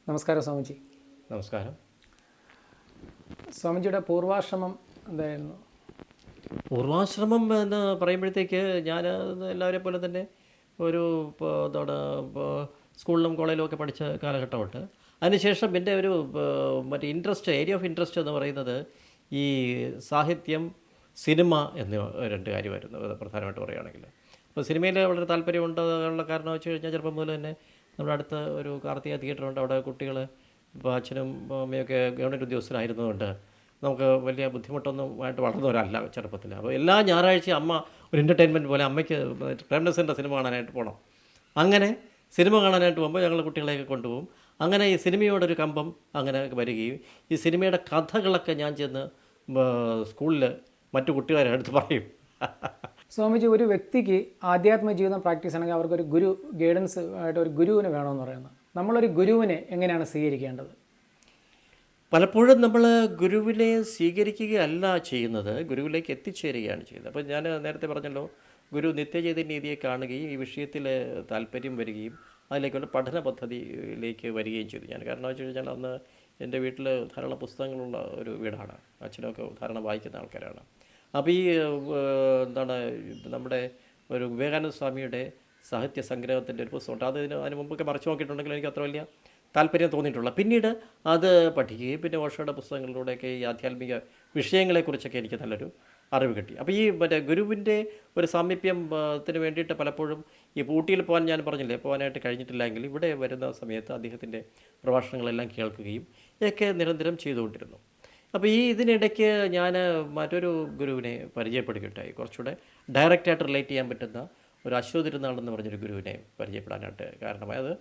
നമസ്കാരം സ്വാമിജി. നമസ്കാരം. സ്വാമിജിയുടെ പൂർവാശ്രമം എന്തായിരുന്നു? പൂർവാശ്രമം എന്ന് പറയുമ്പോഴത്തേക്ക് ഞാൻ എല്ലാവരെ പോലെ തന്നെ ഒരു എന്താണ് സ്കൂളിലും കോളേജിലും ഒക്കെ പഠിച്ച കാലഘട്ടമുണ്ട്. അതിനുശേഷം എൻ്റെ ഒരു മറ്റേ ഏരിയ ഓഫ് ഇൻട്രസ്റ്റ് എന്ന് പറയുന്നത് ഈ സാഹിത്യം, സിനിമ എന്നിവ രണ്ട് കാര്യമായിരുന്നു പ്രധാനമായിട്ട് പറയുകയാണെങ്കിൽ. അപ്പോൾ സിനിമയിൽ വളരെ താല്പര്യമുള്ള കാരണം വെച്ച് കഴിഞ്ഞാൽ ചെറുപ്പം മുതൽ തന്നെ നമ്മുടെ അടുത്ത ഒരു കാർത്തിക തിയേറ്ററുണ്ട്. അവിടെ കുട്ടികൾ ഇപ്പോൾ അച്ഛനും അമ്മയൊക്കെ ഗവൺമെൻറ് ഉദ്യോഗസ്ഥരായിരുന്നതുകൊണ്ട് നമുക്ക് വലിയ ബുദ്ധിമുട്ടൊന്നും ആയിട്ട് വളർന്നവരല്ല ചെറുപ്പത്തിൽ. അപ്പോൾ എല്ലാ ഞായറാഴ്ചയും അമ്മ ഒരു എൻ്റർടൈൻമെൻറ്റ് പോലെ അമ്മയ്ക്ക് പ്രേംനസീറിൻ്റെ സിനിമ കാണാനായിട്ട് പോകണം. അങ്ങനെ സിനിമ കാണാനായിട്ട് പോകുമ്പോൾ ഞങ്ങൾ കുട്ടികളെയൊക്കെ കൊണ്ടുപോകും. അങ്ങനെ ഈ സിനിമയോടൊരു കമ്പം അങ്ങനെ വരികയും ഈ സിനിമയുടെ കഥകളൊക്കെ ഞാൻ ചെന്ന് സ്കൂളിൽ മറ്റു കുട്ടികളെ അടുത്ത് പറയും. സ്വാമിജി, ഒരു വ്യക്തിക്ക് ആധ്യാത്മ ജീവിതം പ്രാക്ടീസ് ആണെങ്കിൽ അവർക്കൊരു ഗൈഡൻസ് ആയിട്ട് ഒരു ഗുരുവിന് വേണമെന്ന് പറയുന്നത്, നമ്മളൊരു ഗുരുവിനെ എങ്ങനെയാണ് സ്വീകരിക്കേണ്ടത്? പലപ്പോഴും നമ്മൾ ഗുരുവിനെ സ്വീകരിക്കുകയല്ല ചെയ്യുന്നത്, ഗുരുവിലേക്ക് എത്തിച്ചേരുകയാണ് ചെയ്യുന്നത്. അപ്പോൾ ഞാൻ നേരത്തെ പറഞ്ഞല്ലോ, ഗുരു നിത്യചൈതന്യതയെ കാണുകയും ഈ വിഷയത്തിൽ താല്പര്യം വരികയും അതിലേക്കുള്ള പഠന പദ്ധതിയിലേക്ക് വരികയും ചെയ്തു ഞാൻ. കാരണം വെച്ച് കഴിഞ്ഞാൽ അന്ന് എൻ്റെ വീട്ടിൽ ധാരാളം പുസ്തകങ്ങളുള്ള ഒരു വീടാണ്. അച്ഛനൊക്കെ ധാരാളം വായിക്കുന്ന ആൾക്കാരാണ്. അപ്പോൾ ഈ നമ്മുടെ ഒരു വിവേകാനന്ദ സ്വാമിയുടെ സാഹിത്യ സംഗ്രഹത്തിൻ്റെ ഒരു പുസ്തകമുണ്ട്. അതിന് മുമ്പൊക്കെ മറിച്ച് നോക്കിയിട്ടുണ്ടെങ്കിൽ എനിക്ക് അത്ര വലിയ താല്പര്യം തോന്നിയിട്ടുള്ള. പിന്നീട് അത് പഠിക്കുകയും പിന്നെ ഓഷോയുടെ പുസ്തകങ്ങളിലൂടെയൊക്കെ ഈ ആധ്യാത്മിക വിഷയങ്ങളെക്കുറിച്ചൊക്കെ എനിക്ക് നല്ലൊരു അറിവ് കിട്ടി. അപ്പോൾ ഈ ഗുരുവിൻ്റെ ഒരു സാമീപ്യത്തിന് വേണ്ടിയിട്ട് പലപ്പോഴും ഈ ഊട്ടിയിൽ പോകാൻ ഞാൻ പറഞ്ഞില്ലേ, പോകാനായിട്ട് കഴിഞ്ഞിട്ടില്ലെങ്കിൽ ഇവിടെ വരുന്ന സമയത്ത് അദ്ദേഹത്തിൻ്റെ പ്രഭാഷണങ്ങളെല്ലാം കേൾക്കുകയും ഒക്കെ നിരന്തരം ചെയ്തുകൊണ്ടിരുന്നു. അപ്പോൾ ഇതിനിടയ്ക്ക് ഞാൻ മറ്റൊരു ഗുരുവിനെ പരിചയപ്പെടുകയുണ്ടായി. കുറച്ചുകൂടെ ഡയറക്റ്റായിട്ട് റിലേറ്റ് ചെയ്യാൻ പറ്റുന്ന ഒരു അശ്വതിരുന്നാൾ എന്ന് പറഞ്ഞൊരു ഗുരുവിനെ പരിചയപ്പെടാനായിട്ട് കാരണമായത്.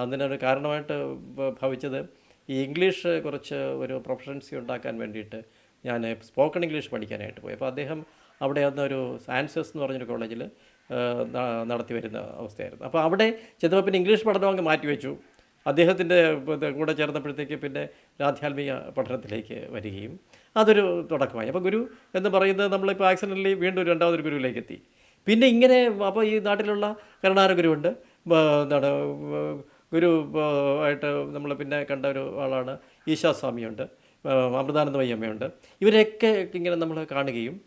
അതിനൊരു കാരണമായിട്ട് ഭവിച്ചത് ഈ ഇംഗ്ലീഷ് കുറച്ച് ഒരു പ്രൊഫഷൻസി ഉണ്ടാക്കാൻ വേണ്ടിയിട്ട് ഞാൻ സ്പോക്കൺ ഇംഗ്ലീഷ് പഠിക്കാനായിട്ട് പോയി. അപ്പോൾ അദ്ദേഹം അവിടെ അന്നൊരു ആൻസേഴ്സ് എന്ന് പറഞ്ഞൊരു കോളേജിൽ നടത്തി വരുന്ന അവസ്ഥയായിരുന്നു. അപ്പോൾ അവിടെ ചെന്നപ്പോൾ പിന്നെ ഇംഗ്ലീഷ് പഠനം അങ്ങ് മാറ്റിവെച്ചു. അദ്ദേഹത്തിൻ്റെ കൂടെ ചേർന്നപ്പോഴത്തേക്ക് പിന്നെ ആധ്യാത്മിക പഠനത്തിലേക്ക് വരികയും അതൊരു തുടക്കമായി. അപ്പോൾ ഗുരു എന്ന് പറയുന്നത് നമ്മളിപ്പോൾ ആക്സിഡൻ്റലി വീണ്ടും രണ്ടാമതൊരു ഗുരുവിലേക്ക് എത്തി. പിന്നെ ഇങ്ങനെ അപ്പോൾ ഈ നാട്ടിലുള്ള കരുണാര ഗുരുവുണ്ട്, ഗുരു ആയിട്ട് നമ്മൾ പിന്നെ കണ്ട ഒരു ആളാണ് ഈശാസ്വാമിയുണ്ട്, അമൃതാനന്ദമയ്യമ്മയുണ്ട്. ഇവരെയൊക്കെ ഇങ്ങനെ നമ്മൾ കാണുകയും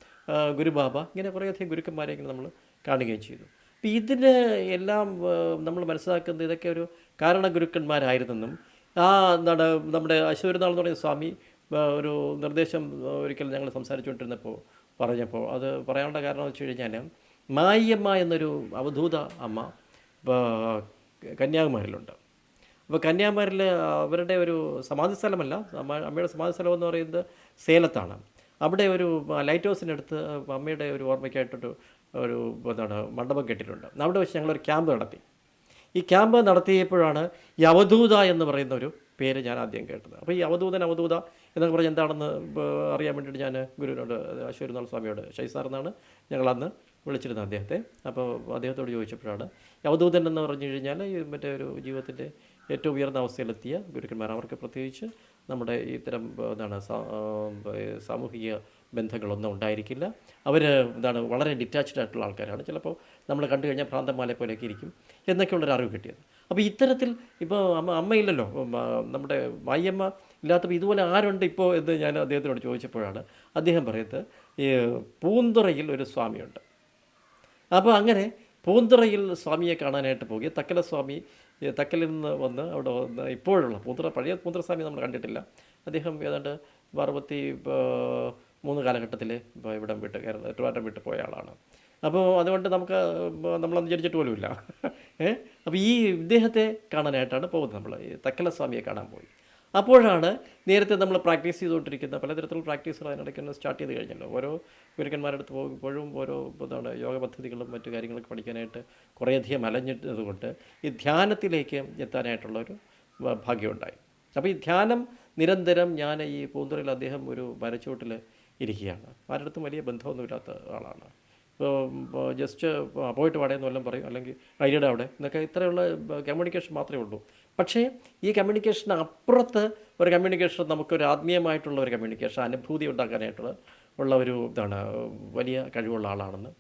ഗുരുബാബ ഇങ്ങനെ കുറേയധികം ഗുരുക്കന്മാരെ ഇങ്ങനെ നമ്മൾ കാണുകയും ചെയ്തു. അപ്പോൾ ഇതിന് എല്ലാം നമ്മൾ മനസ്സിലാക്കുന്നത് ഇതൊക്കെ ഒരു കാരണഗുരുക്കന്മാരായിരുന്നെന്നും നമ്മുടെ അശ്വതിരുന്നാൾ എന്ന് പറയുന്ന സ്വാമി ഒരു നിർദ്ദേശം ഒരിക്കൽ ഞങ്ങൾ സംസാരിച്ചുകൊണ്ടിരുന്നപ്പോൾ പറഞ്ഞപ്പോൾ അത് പറയാനുള്ള കാരണം വെച്ച് കഴിഞ്ഞാൽ മായിയമ്മ എന്നൊരു അവധൂത അമ്മ കന്യാകുമാരിയിലുണ്ട്. അപ്പോൾ കന്യാകുമാരിയിൽ അവരുടെ ഒരു സമാധി സ്ഥലമല്ല, അമ്മയുടെ സമാധി സ്ഥലം എന്ന് പറയുന്നത് സേലത്താണ്. അവിടെ ഒരു ലൈറ്റ് ഹൗസിനടുത്ത് അമ്മയുടെ ഒരു ഓർമ്മയ്ക്കായിട്ടൊരു മണ്ഡപം കെട്ടിയിട്ടുണ്ട്. അവിടെ വെച്ച് ഞങ്ങളൊരു ക്യാമ്പ് നടത്തി. ഈ ക്യാമ്പ് നടത്തിയപ്പോഴാണ് ഈ അവധൂത എന്ന് പറയുന്ന ഒരു പേര് ഞാൻ ആദ്യം കേട്ടത്. അപ്പോൾ ഈ അവധൂത എന്നൊക്കെ പറഞ്ഞ് എന്താണെന്ന് അറിയാൻ വേണ്ടിയിട്ട് ഞാൻ ഗുരുവിനോട്, അശ്വതിരുന്നാൾ സ്വാമിയോട്, ഷൈസാർ എന്നാണ് ഞങ്ങളന്ന് വിളിച്ചിരുന്നത് അദ്ദേഹത്തെ. അപ്പോൾ അദ്ദേഹത്തോട് ചോദിച്ചപ്പോഴാണ് അവധൂതൻ എന്ന് പറഞ്ഞു കഴിഞ്ഞാൽ മറ്റേ ഒരു ജീവിതത്തിൻ്റെ ഏറ്റവും ഉയർന്ന അവസ്ഥയിലെത്തിയ ഗുരുക്കന്മാർ. അവർക്ക് പ്രത്യേകിച്ച് നമ്മുടെ ഇത്തരം സാമൂഹിക ബന്ധങ്ങളൊന്നും ഉണ്ടായിരിക്കില്ല. അവർ വളരെ ഡിറ്റാച്ച്ഡ് ആയിട്ടുള്ള ആൾക്കാരാണ്. ചിലപ്പോൾ നമ്മൾ കണ്ടു കഴിഞ്ഞാൽ ഭ്രാന്തന്മാരെ പോലെയൊക്കെ ഇരിക്കും എന്നൊക്കെയുള്ളൊരു അറിവ് കിട്ടിയത്. അപ്പോൾ ഇത്തരത്തിൽ ഇപ്പോൾ അമ്മയില്ലല്ലോ, നമ്മുടെ മായിയമ്മ ഇല്ലാത്തപ്പോൾ ഇതുപോലെ ആരുണ്ട് ഇപ്പോൾ എന്ന് ഞാൻ അദ്ദേഹത്തിനോട് ചോദിച്ചപ്പോഴാണ് അദ്ദേഹം പറയുന്നത് ഈ പൂന്തുറയിൽ ഒരു സ്വാമിയുണ്ട്. അപ്പോൾ അങ്ങനെ പൂന്തുറയിൽ സ്വാമിയെ കാണാനായിട്ട് പോയി. തക്കല സ്വാമി തക്കലിൽ നിന്ന് വന്ന് അവിടെ വന്ന് ഇപ്പോഴുള്ള പഴയ പൂന്തുറ സ്വാമി നമ്മൾ കണ്ടിട്ടില്ല. അദ്ദേഹം ഏതാണ്ട് 63 കാലഘട്ടത്തിൽ ഇവിടം വിട്ട് ട്രിവാൻഡ്രം വിട്ട് പോയ ആളാണ്. അപ്പോൾ അതുകൊണ്ട് നമ്മളൊന്നും ജനിച്ചിട്ട് പോലുമില്ല. അപ്പോൾ ഈ ഇദ്ദേഹത്തെ കാണാനായിട്ടാണ് പോകുന്നത്. നമ്മൾ ഈ തക്കല സ്വാമിയെ കാണാൻ പോയി. അപ്പോഴാണ് നേരത്തെ നമ്മൾ പ്രാക്ടീസ് ചെയ്തുകൊണ്ടിരിക്കുന്ന പലതരത്തിലുള്ള പ്രാക്ടീസുകൾ അതിനിടയ്ക്ക് സ്റ്റാർട്ട് ചെയ്ത് കഴിഞ്ഞല്ലോ. ഓരോ ഗുരുക്കന്മാരുടെ അടുത്ത് പോകുമ്പോഴും ഓരോ യോഗ പദ്ധതികളും മറ്റു കാര്യങ്ങളൊക്കെ പഠിക്കാനായിട്ട് കുറേയധികം അലഞ്ഞിട്ടതുകൊണ്ട് ഈ ധ്യാനത്തിലേക്ക് എത്താനായിട്ടുള്ളൊരു ഭാഗ്യമുണ്ടായി. അപ്പോൾ ഈ ധ്യാനം നിരന്തരം ഞാൻ ഈ പൂന്തുറയിൽ അദ്ദേഹം ഒരു മരച്ചുവട്ടിൽ ഇരിക്കുകയാണ്. ആരുടെ വലിയ ബന്ധമൊന്നുമില്ലാത്ത ആളാണ്. ഇപ്പോൾ ജസ്റ്റ് പോയിട്ട് പാടേന്ന് വല്ലതും പറയും, അല്ലെങ്കിൽ ഐഡിയയുടെ അവിടെ എന്നൊക്കെ ഇത്രയുള്ള കമ്മ്യൂണിക്കേഷൻ മാത്രമേ ഉള്ളൂ. പക്ഷേ ഈ കമ്മ്യൂണിക്കേഷന് അപ്പുറത്ത് ഒരു കമ്മ്യൂണിക്കേഷൻ, നമുക്കൊരു ആത്മീയമായിട്ടുള്ള ഒരു കമ്മ്യൂണിക്കേഷൻ, അനുഭൂതി ഉണ്ടാക്കാനായിട്ടുള്ള ഒരു വലിയ കഴിവുള്ള ആളാണെന്ന്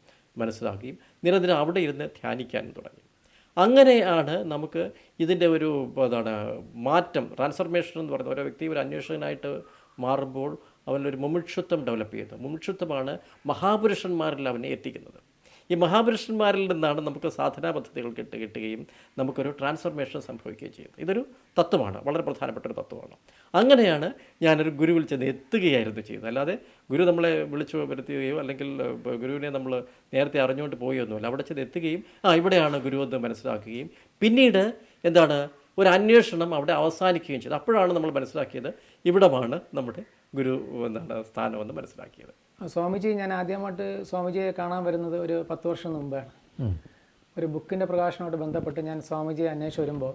മനസ്സിലാക്കുകയും നിരന്തരം അവിടെ ഇരുന്ന് ധ്യാനിക്കാനും തുടങ്ങി. അങ്ങനെയാണ് നമുക്ക് ഇതിൻ്റെ ഒരു എന്താണ് മാറ്റം, ട്രാൻസ്ഫർമേഷൻ എന്ന് പറയുന്നത്. ഓരോ വ്യക്തി ഒരു അന്വേഷകനായിട്ട് മാറുമ്പോൾ അവനൊരു മുമുക്ഷുത്വം ഡെവലപ്പ് ചെയ്യുന്നത്. മുമുക്ഷുത്വമാണ് മഹാപുരുഷന്മാരിൽ അവനെ എത്തിക്കുന്നത്. ഈ മഹാപുരുഷന്മാരിൽ നിന്നാണ് നമുക്ക് സാധനാ പദ്ധതികൾ കിട്ടുകയും നമുക്കൊരു ട്രാൻസ്ഫർമേഷൻ സംഭവിക്കുകയും ചെയ്യുന്നത്. ഇതൊരു തത്വമാണ്, വളരെ പ്രധാനപ്പെട്ട ഒരു തത്വമാണ്. അങ്ങനെയാണ് ഞാനൊരു ഗുരുവിൽ ചെന്ന് എത്തുകയായിരുന്നു ചെയ്തത്. അല്ലാതെ ഗുരു നമ്മളെ വിളിച്ചു വരുത്തുകയോ അല്ലെങ്കിൽ ഗുരുവിനെ നമ്മൾ നേരത്തെ അറിഞ്ഞുകൊണ്ട് പോയൊന്നുമില്ല. അവിടെ ചെന്ന് എത്തുകയും ഇവിടെയാണ് ഗുരു എന്ന് മനസ്സിലാക്കുകയും പിന്നീട് എന്താണ് ഒരു അന്വേഷണം അവിടെ അവസാനിക്കുകയും ചെയ്തു. അപ്പോഴാണ് നമ്മൾ മനസ്സിലാക്കിയത് ഇവിടമാണ് നമ്മുടെ ഗുരു സ്ഥാനമെന്ന് മനസ്സിലാക്കിയത്. സ്വാമിജി, ഞാൻ ആദ്യമായിട്ട് സ്വാമിജിയെ കാണാൻ വരുന്നത് ഒരു 10 വർഷം മുമ്പാണ്. ഒരു ബുക്കിൻ്റെ പ്രകാശനമായിട്ട് ബന്ധപ്പെട്ട് ഞാൻ സ്വാമിജിയെ അന്വേഷിച്ച് വരുമ്പോൾ,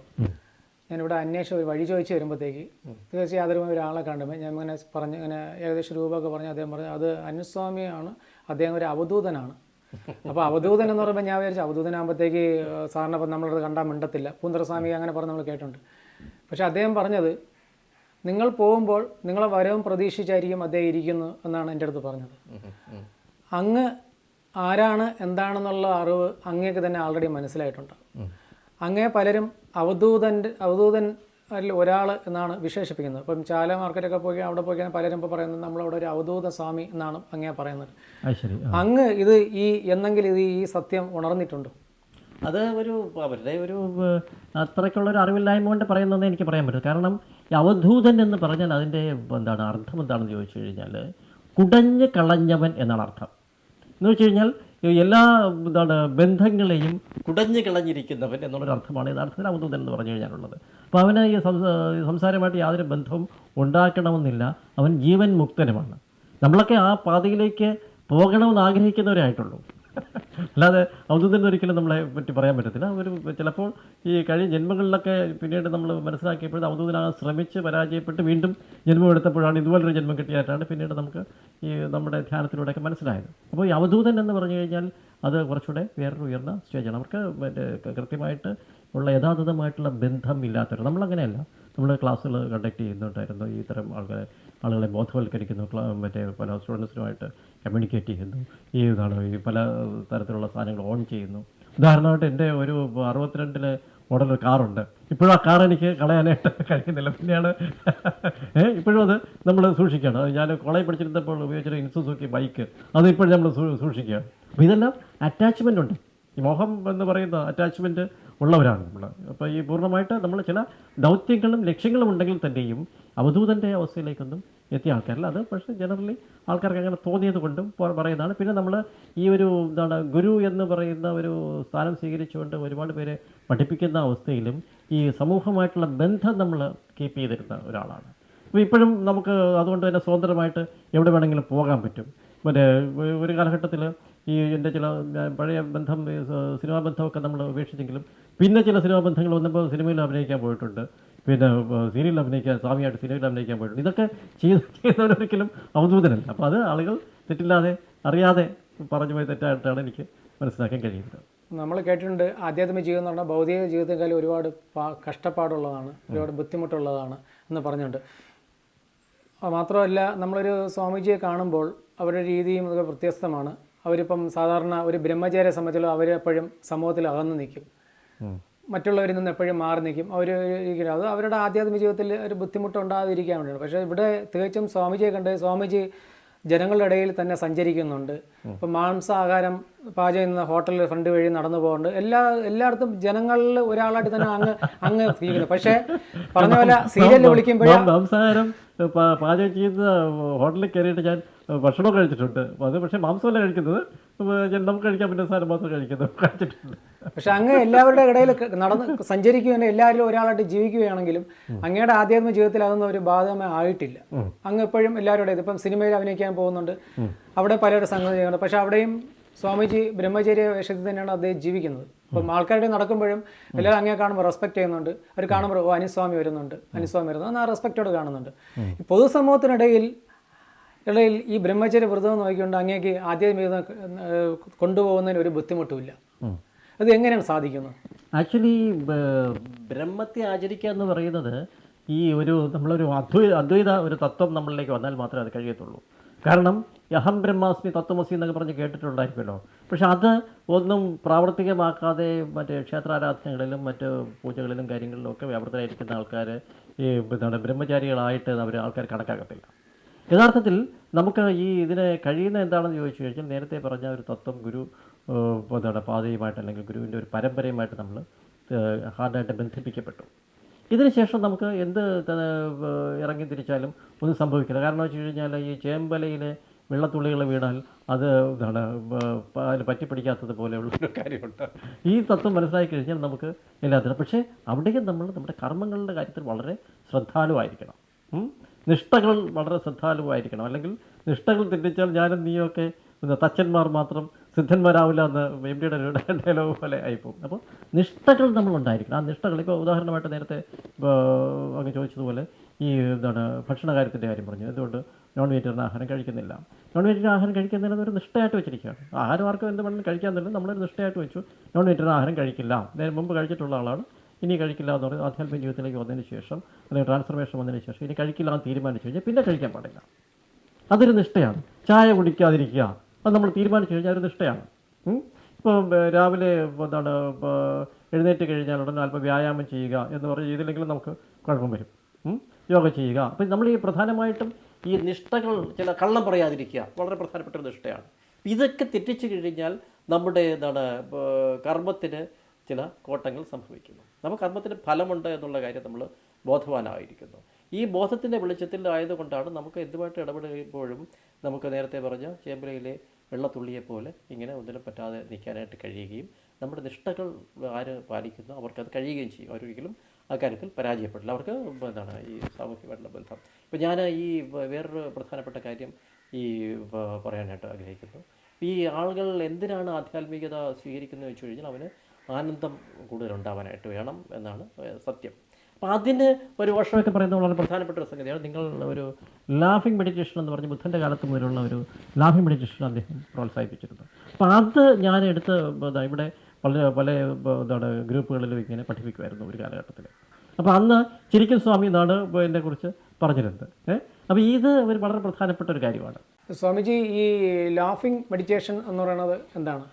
ഞാനിവിടെ ഒരു വഴി ചോദിച്ച് വരുമ്പോഴത്തേക്ക് തീർച്ചയായും അതിരുമായി ഒരാളെ കണ്ടുമ്പോൾ ഞാൻ ഇങ്ങനെ പറഞ്ഞ് ഇങ്ങനെ ഏകദേശം രൂപമൊക്കെ പറഞ്ഞ് അദ്ദേഹം പറഞ്ഞു അത് അനുസ്വാമിയാണ്, അദ്ദേഹം ഒരു അവധൂതനാണ്. അപ്പോൾ അവധൂതൻ എന്ന് പറയുമ്പോൾ ഞാൻ വിചാരിച്ചു അവധൂതനാകുമ്പോഴത്തേക്ക് സാറിന് അപ്പം നമ്മളത് കണ്ടാൽ മിണ്ടത്തില്ല, പൂന്തറസ്വാമി അങ്ങനെ പറഞ്ഞ് നമ്മൾ കേട്ടിട്ടുണ്ട്. പക്ഷേ അദ്ദേഹം പറഞ്ഞത് നിങ്ങൾ പോകുമ്പോൾ നിങ്ങളെ വരവും പ്രതീക്ഷിച്ചായിരിക്കും അദ്ദേഹം ഇരിക്കുന്നു എന്നാണ് എൻ്റെ അടുത്ത് പറഞ്ഞത്. അങ്ങ് ആരാണ് എന്താണെന്നുള്ള അറിവ് അങ്ങേക്ക് തന്നെ ആൾറെഡി മനസ്സിലായിട്ടുണ്ട്. അങ്ങേ പലരും അവധൂതൻ ഒരാൾ എന്നാണ് വിശേഷിപ്പിക്കുന്നത്. ഇപ്പം ചാല മാർക്കറ്റൊക്കെ പോയി അവിടെ പോയി പലരും ഇപ്പോൾ പറയുന്നത് നമ്മളവിടെ ഒരു അവധൂത സ്വാമി എന്നാണ് അങ്ങേ പറയുന്നത്. അങ്ങ് ഇത് എന്നെങ്കിലും ഈ സത്യം ഉണർന്നിട്ടുണ്ടോ? അത് അവരുടെ ഒരു അത്രയ്ക്കുള്ളൊരു അറിവില്ലായ്മ കൊണ്ട് പറയുന്നതെന്ന് എനിക്ക് പറയാൻ പറ്റും. കാരണം ഈ അവധൂതൻ എന്ന് പറഞ്ഞാൽ അതിൻ്റെ അർത്ഥം എന്താണെന്ന് ചോദിച്ചു കഴിഞ്ഞാൽ കുടഞ്ഞ് കളഞ്ഞവൻ എന്നാണ് അർത്ഥം. എന്ന് വെച്ച് കഴിഞ്ഞാൽ എല്ലാ ബന്ധങ്ങളെയും കുടഞ്ഞു കളഞ്ഞിരിക്കുന്നവൻ എന്നുള്ളൊരു അർത്ഥമാണ് യഥാർത്ഥത്തിൽ അവധൂതൻ എന്ന് പറഞ്ഞു കഴിഞ്ഞാലുള്ളത്. അപ്പോൾ അവന് ഈ സംസാരമായിട്ട് യാതൊരു ബന്ധവും ഉണ്ടാക്കണമെന്നില്ല, അവൻ ജീവൻ മുക്തനുമാണ്. നമ്മളൊക്കെ ആ പാതയിലേക്ക് പോകണമെന്ന് ആഗ്രഹിക്കുന്നവരായിട്ടുള്ളൂ. അല്ലാതെ അവധൂതൻ ഒരിക്കലും നമ്മളെ പറ്റി പറയാൻ പറ്റത്തില്ല. ചിലപ്പോൾ ഈ കഴിഞ്ഞ ജന്മങ്ങളിലൊക്കെ പിന്നീട് നമ്മൾ മനസ്സിലാക്കിയപ്പോൾ അവധൂതനാകാൻ ശ്രമിച്ച് പരാജയപ്പെട്ട് വീണ്ടും ജന്മം എടുത്തപ്പോഴാണ് ഇതുപോലൊരു ജന്മം കിട്ടിയായിട്ടാണ് പിന്നീട് നമുക്ക് ഈ നമ്മുടെ ധ്യാനത്തിലൂടെയൊക്കെ മനസ്സിലായത്. അപ്പോൾ ഈ അവധൂതൻ എന്ന് പറഞ്ഞു കഴിഞ്ഞാൽ അത് കുറച്ചുകൂടെ വേറൊരു ഉയർന്ന സ്റ്റേജാണ്. അവർക്ക് കൃത്യമായിട്ട് ഉള്ള യഥാർത്ഥമായിട്ടുള്ള ബന്ധം ഇല്ലാത്തവർ. നമ്മളങ്ങനെയല്ല. നമ്മൾ ക്ലാസ്സുകൾ കണ്ടക്ട് ചെയ്യുന്നുണ്ടായിരുന്നു, ഈ തരം ആളുകളെ ബോധവൽക്കരിക്കുന്നു, പല സ്റ്റുഡൻസിനുമായിട്ട് കമ്മ്യൂണിക്കേറ്റ് ചെയ്യുന്നു, ഈ പല തരത്തിലുള്ള സാധനങ്ങൾ ഓൺ ചെയ്യുന്നു. ഉദാഹരണമായിട്ട് എൻ്റെ ഒരു 62 മോഡൽ കാറുണ്ട്. ഇപ്പോഴും ആ കാർ എനിക്ക് കളയാനായിട്ട് കഴിയുന്നില്ല. പിന്നെയാണ് ഇപ്പോഴും അത് നമ്മൾ സൂക്ഷിക്കുകയാണ്. ഞാൻ കോളേജ് പഠിച്ചിരുന്നപ്പോൾ ഉപയോഗിച്ചൊരു ഇൻസുസുക്കി ബൈക്ക് അത് ഇപ്പോഴും നമ്മൾ സൂക്ഷിക്കുകയാണ്. അപ്പോൾ ഇതെല്ലാം അറ്റാച്ച്മെൻ്റ് ഉണ്ട്. ഈ മോഹം എന്ന് പറയുന്ന അറ്റാച്ച്മെൻറ്റ് ഉള്ളവരാണ് നമ്മൾ. അപ്പോൾ ഈ പൂർണ്ണമായിട്ട് നമ്മൾ ചില ദൗത്യങ്ങളും ലക്ഷ്യങ്ങളും ഉണ്ടെങ്കിൽ തന്നെയും അവധൂതൻ്റെ അവസ്ഥയിലേക്കൊന്നും എത്തിയ ആൾക്കാരില്ല. അത് പക്ഷേ ജനറലി ആൾക്കാർക്ക് അങ്ങനെ തോന്നിയത് കൊണ്ടും പറയുന്നതാണ്. പിന്നെ നമ്മൾ ഈ ഒരു ഗുരു എന്ന് പറയുന്ന ഒരു സ്ഥാനം സ്വീകരിച്ചുകൊണ്ട് ഒരുപാട് പേരെ പഠിപ്പിക്കുന്ന അവസ്ഥയിലും ഈ സമൂഹമായിട്ടുള്ള ബന്ധം നമ്മൾ കീപ്പ് ചെയ്തിരുന്ന ഒരാളാണ്. അപ്പോൾ ഇപ്പോഴും നമുക്ക് അതുകൊണ്ട് തന്നെ സ്വതന്ത്രമായിട്ട് എവിടെ വേണമെങ്കിലും പോകാൻ പറ്റും. ഒരു കാലഘട്ടത്തിൽ ഈ എൻ്റെ ചില പഴയ ബന്ധം, സിനിമാ ബന്ധമൊക്കെ നമ്മൾ ഉപേക്ഷിച്ചെങ്കിലും പിന്നെ ചില സിനിമാ ബന്ധങ്ങൾ വന്നപ്പോൾ സിനിമയിൽ അഭിനയിക്കാൻ പോയിട്ടുണ്ട്, പിന്നെ സീരിയലിൽ അഭിനയിക്കാൻ, സ്വാമിയായിട്ട് സീരിയലിൽ അഭിനയിക്കാൻ പോയിട്ടുണ്ട്. ഇതൊക്കെ ചെയ്യുന്നവരൊരിക്കലും അവധൂതനല്ല. അപ്പോൾ അത് ആളുകൾ തെറ്റില്ലാതെ അറിയാതെ പറഞ്ഞു പോയി തെറ്റായിട്ടാണ് എനിക്ക് മനസ്സിലാക്കാൻ കഴിയുന്നത്. നമ്മൾ കേട്ടിട്ടുണ്ട് ആധ്യാത്മിക ജീവിതം എന്ന് പറഞ്ഞാൽ ഭൗതിക ജീവിതത്തെക്കാളും ഒരുപാട് കഷ്ടപ്പാടുള്ളതാണ്, ഒരുപാട് ബുദ്ധിമുട്ടുള്ളതാണ് എന്ന് പറഞ്ഞുകൊണ്ട്. മാത്രമല്ല നമ്മളൊരു സ്വാമിജിയെ കാണുമ്പോൾ അവരുടെ രീതിയും അതൊക്കെ വ്യത്യസ്തമാണ്. അവരിപ്പം സാധാരണ ഒരു ബ്രഹ്മചാരിയെ സംബന്ധിച്ചുള്ള അവരെപ്പോഴും സമൂഹത്തിൽ അകന്നു നിൽക്കും, മറ്റുള്ളവരിൽ നിന്ന് എപ്പോഴും മാറി നിൽക്കും. അത് അവരുടെ ആധ്യാത്മിക ജീവിതത്തിൽ ഒരു ബുദ്ധിമുട്ടുണ്ടാകാതിരിക്കാൻ വേണ്ടിയാണ്. പക്ഷേ ഇവിടെ തികച്ചും സ്വാമിജിയെ കണ്ട് സ്വാമിജി ജനങ്ങളുടെ ഇടയിൽ തന്നെ സഞ്ചരിക്കുന്നുണ്ട്. ഇപ്പം മാംസാഹാരം പാചകം ചെയ്യുന്ന ഹോട്ടലിൽ ഫ്രണ്ട് വഴി നടന്നു പോകുന്നുണ്ട്. എല്ലായിടത്തും ജനങ്ങളിൽ ഒരാളായിട്ട് തന്നെ അങ്ങ് ഇരിക്കുന്നു. പക്ഷേ പറഞ്ഞ പോലെ സീരിയലിൽ വിളിക്കുമ്പോഴും മാംസാഹാരം പാചകം ചെയ്യുന്ന ഹോട്ടലിൽ കയറിയിട്ട് ഞാൻ ഭക്ഷണം കഴിച്ചിട്ടുണ്ട്. അത് പക്ഷേ മാംസമല്ല കഴിക്കുന്നത്, നമുക്ക് കഴിക്കാൻ പറ്റുന്ന സാധനം മാത്രം കഴിച്ചിട്ടുണ്ട്. പക്ഷെ അങ്ങ് എല്ലാവരുടെ ഇടയിൽ നടന്ന് സഞ്ചരിക്കുകയും എല്ലാവരും ഒരാളായിട്ട് ജീവിക്കുകയാണെങ്കിലും അങ്ങയുടെ ആധ്യാത്മിക ജീവിതത്തിൽ അതൊന്നും ഒരു ബാധകമായി ആയിട്ടില്ല. അങ്ങ് എപ്പോഴും എല്ലാവരുടെ ഇപ്പം സിനിമയിൽ അഭിനയിക്കാൻ പോകുന്നുണ്ട്, അവിടെ പലരുടെ സംഗതി ചെയ്യുന്നുണ്ട്. പക്ഷെ അവിടെയും സ്വാമിജി ബ്രഹ്മചര്യ വേഷത്തിൽ തന്നെയാണ് അദ്ദേഹം ജീവിക്കുന്നത്. അപ്പം ആൾക്കാരുടെ നടക്കുമ്പോഴും എല്ലാവരും അങ്ങേ കാണുമ്പോൾ റെസ്പെക്ട് ചെയ്യുന്നുണ്ട്. അവർ കാണുമ്പോൾ അനുസ്വാമി വരുന്നുണ്ട് എന്നാൽ ആ റെസ്പെക്റ്റോട് കാണുന്നുണ്ട്. ഈ പൊതുസമൂഹത്തിനിടയിൽ ഈ ബ്രഹ്മചര്യ വ്രതം നോക്കിക്കൊണ്ട് അങ്ങേക്ക് ആധ്യാത്മിക കൊണ്ടുപോകുന്നതിന് ഒരു ബുദ്ധിമുട്ടുമില്ല. അത് എങ്ങനെയാണ് സാധിക്കുന്നത്? ആക്ച്വലി ബ്രഹ്മത്തെ ആചരിക്കുക എന്ന് പറയുന്നത് നമ്മളൊരു അദ്വൈത ഒരു തത്വം നമ്മളിലേക്ക് വന്നാൽ മാത്രമേ അത് കഴിയത്തുള്ളൂ. കാരണം ഈ അഹം ബ്രഹ്മാസ്മി തത്വമസി എന്നൊക്കെ പറഞ്ഞ് കേട്ടിട്ടുണ്ടായിരിക്കുമല്ലോ. പക്ഷെ അത് ഒന്നും പ്രാവർത്തികമാക്കാതെ മറ്റ് ക്ഷേത്രാരാധനകളിലും മറ്റ് പൂജകളിലും കാര്യങ്ങളിലും ഒക്കെ വ്യാപൃതരായിരിക്കുന്ന ആൾക്കാർ ഈ എന്താണ് ബ്രഹ്മചാരികളായിട്ട് ആൾക്കാർ കണക്കാക്കത്തില്ല. യഥാർത്ഥത്തിൽ നമുക്ക് ഈ ഇതിനെ കഴിയുന്ന എന്താണെന്ന് ചോദിച്ചു കഴിഞ്ഞാൽ നേരത്തെ പറഞ്ഞ ഒരു തത്വം ഗുരു എന്താണ് പാതയുമായിട്ട് അല്ലെങ്കിൽ ഗുരുവിൻ്റെ ഒരു പരമ്പരയുമായിട്ട് നമ്മൾ ഹാർഡായിട്ട് ബന്ധിപ്പിക്കപ്പെട്ടു. ഇതിനുശേഷം നമുക്ക് എന്ത് ഇറങ്ങി തിരിച്ചാലും ഒന്നും സംഭവിക്കില്ല. കാരണം വെച്ച് കഴിഞ്ഞാൽ ഈ ചേമ്പലയിൽ വെള്ളത്തുള്ളികൾ വീണാൽ അത് എന്താണ് അതിൽ പറ്റിപ്പിടിക്കാത്തത് പോലെയുള്ള ഒരു കാര്യമുണ്ട്. ഈ തത്വം മനസ്സിലാക്കി കഴിഞ്ഞാൽ നമുക്ക് എല്ലാത്തിനും. പക്ഷേ അവിടേക്കും നമ്മൾ നമ്മുടെ കർമ്മങ്ങളുടെ കാര്യത്തിൽ വളരെ ശ്രദ്ധാലുവായിരിക്കണം. നിഷ്ഠകൾ വളരെ ശ്രദ്ധാലുവായിരിക്കണം. അല്ലെങ്കിൽ നിഷ്ഠകൾ തെറ്റിച്ചാൽ ഞാനും നീയൊക്കെ തച്ചന്മാർ മാത്രം സിദ്ധന്മാരാവില്ല എന്ന് എം ഡിയുടെ ഡയലോഗ് പോലെ ആയിപ്പോകും. അപ്പോൾ നിഷ്ഠകൾ നമ്മളുണ്ടായിരിക്കണം. ആ നിഷ്ഠകൾ ഇപ്പോൾ ഉദാഹരണമായിട്ട് നേരത്തെ അങ്ങ് ചോദിച്ചതുപോലെ ഈ എന്താണ് ഭക്ഷണ കാര്യത്തിൻ്റെ കാര്യം പറഞ്ഞു. എന്തുകൊണ്ട് നോൺ വെജിറ്റേറിയൻ ആഹാരം കഴിക്കുന്നില്ല? നോൺ വെജിറ്റേറിയൻ ആഹാരം കഴിക്കുന്നതിന് ഒരു നിഷ്ഠയായിട്ട് വെച്ചിരിക്കുകയാണ്. ആഹാരം ആർക്കും എന്ത് വേണമെങ്കിലും കഴിക്കാൻ തന്നെ നമ്മളൊരു നിഷ്ഠയായിട്ട് വെച്ചു. നോൺ വെജിറ്റേറിയൻ ആഹാരം കഴിക്കില്ല. നേരെ മുമ്പ് കഴിച്ചിട്ടുള്ള ആളാണ്, ഇനി കഴിക്കില്ല എന്ന് പറഞ്ഞ് ആധ്യാത്മിക ജീവിതത്തിലേക്ക് വന്നതിന് ശേഷം അല്ലെങ്കിൽ ട്രാൻസ്ഫർമേഷൻ വന്നതിന് ശേഷം ഇനി കഴിക്കില്ല എന്ന് തീരുമാനിച്ചു കഴിഞ്ഞാൽ പിന്നെ കഴിക്കാൻ പാടില്ല. അതൊരു നിഷ്ഠയാണ്. ചായ കുടിക്കാതിരിക്കുക, അത് നമ്മൾ തീരുമാനിച്ചു കഴിഞ്ഞാൽ ഒരു നിഷ്ഠയാണ്. ഇപ്പോൾ രാവിലെ എന്താണ് എഴുന്നേറ്റ് കഴിഞ്ഞാൽ ഉടനെ അല്പം വ്യായാമം ചെയ്യുക എന്ന് പറഞ്ഞ് ചെയ്തില്ലെങ്കിലും നമുക്ക് കുഴപ്പം വരും. യോഗ ചെയ്യുക. അപ്പം നമ്മൾ ഈ പ്രധാനമായിട്ടും ഈ നിഷ്ഠകൾ, ചില കള്ളം പറയാതിരിക്കുക വളരെ പ്രധാനപ്പെട്ട ഒരു നിഷ്ഠയാണ്. ഇതൊക്കെ തെറ്റിച്ചു കഴിഞ്ഞാൽ നമ്മുടെ എന്താണ് കർമ്മത്തിന് ചില കോട്ടങ്ങൾ സംഭവിക്കുന്നു. നമുക്ക് കർമ്മത്തിന് ഫലമുണ്ട് എന്നുള്ള കാര്യം നമ്മൾ ബോധവാനായിരിക്കുന്നു. ഈ ബോധത്തിൻ്റെ വെളിച്ചത്തിൽ ആയതുകൊണ്ടാണ് നമുക്ക് എന്തുമായിട്ട് ഇടപെടുമ്പോഴും നമുക്ക് നേരത്തെ പറഞ്ഞ ചേമ്പലയിലെ വെള്ളത്തുള്ളിയെപ്പോലെ ഇങ്ങനെ ഒന്നിനും പറ്റാതെ നിൽക്കാനായിട്ട് കഴിയുകയും നമ്മുടെ നിഷ്ഠകൾ ആര് പാലിക്കുന്നു അവർക്കത് കഴിയുകയും ചെയ്യും. അവരൊരിക്കലും ആ കാര്യത്തിൽ പരാജയപ്പെടില്ല. അവർക്ക് എന്താണ് ഈ സാമൂഹികമായിട്ടുള്ള ബന്ധം. ഇപ്പോൾ ഞാൻ ഈ വേറൊരു പ്രധാനപ്പെട്ട കാര്യം ഈ പറയാനായിട്ട് ആഗ്രഹിക്കുന്നു. ഈ ആളുകൾ എന്തിനാണ് ആധ്യാത്മികത സ്വീകരിക്കുന്നത് വെച്ച് കഴിഞ്ഞാൽ അവന് ആനന്ദം കൂടുതലുണ്ടാവാനായിട്ട് വേണം എന്നാണ് സത്യം. അപ്പോൾ അതിന് ഒരു വർഷമൊക്കെ പറയുന്നത് വളരെ പ്രധാനപ്പെട്ട ഒരു സംഗതിയാണ്. നിങ്ങൾ ഒരു ലാഫിംഗ് മെഡിറ്റേഷൻ എന്ന് പറഞ്ഞ് ബുദ്ധൻ്റെ കാലത്ത് മുതലുള്ള ഒരു ലാഫിംഗ് മെഡിറ്റേഷൻ അദ്ദേഹം പ്രോത്സാഹിപ്പിച്ചിരുന്നു. അപ്പോൾ അത് ഞാൻ എടുത്ത് ഇവിടെ പല എന്താണ് ഗ്രൂപ്പുകളിലും ഇങ്ങനെ പഠിപ്പിക്കുമായിരുന്നു ഒരു കാലഘട്ടത്തിൽ. അപ്പോൾ അന്ന് ചിരിക്കൻ സ്വാമി എന്നാണ് ഇതിനെക്കുറിച്ച് പറഞ്ഞിരുന്നത്. അപ്പോൾ ഇത് ഒരു വളരെ പ്രധാനപ്പെട്ട ഒരു കാര്യമാണ്. സ്വാമിജി, ഈ ലാഫിംഗ് മെഡിറ്റേഷൻ എന്ന് പറയുന്നത് എന്താണ്?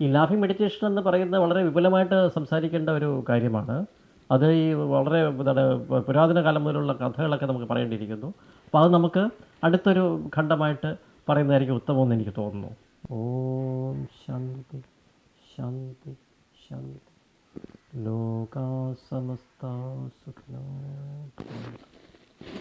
ഈ ലാഫിംഗ് മെഡിറ്റേഷൻ എന്ന് പറയുന്നത് വളരെ വിപുലമായിട്ട് സംസാരിക്കേണ്ട ഒരു കാര്യമാണ്. അത് ഈ വളരെ എന്താണ് പുരാതന കാലം മുതലുള്ള കഥകളൊക്കെ നമുക്ക് പറയേണ്ടിയിരിക്കുന്നു. അപ്പോൾ അത് നമുക്ക് അടുത്തൊരു ഖണ്ഡമായിട്ട് പറയുന്നതായിരിക്കും ഉത്തമമെന്ന് എനിക്ക് തോന്നുന്നു. ഓം ശാന്തി ശാന്തി ശാന്തി. ലോകാ സമസ്ത സുഖിനോ ഭവന്തു.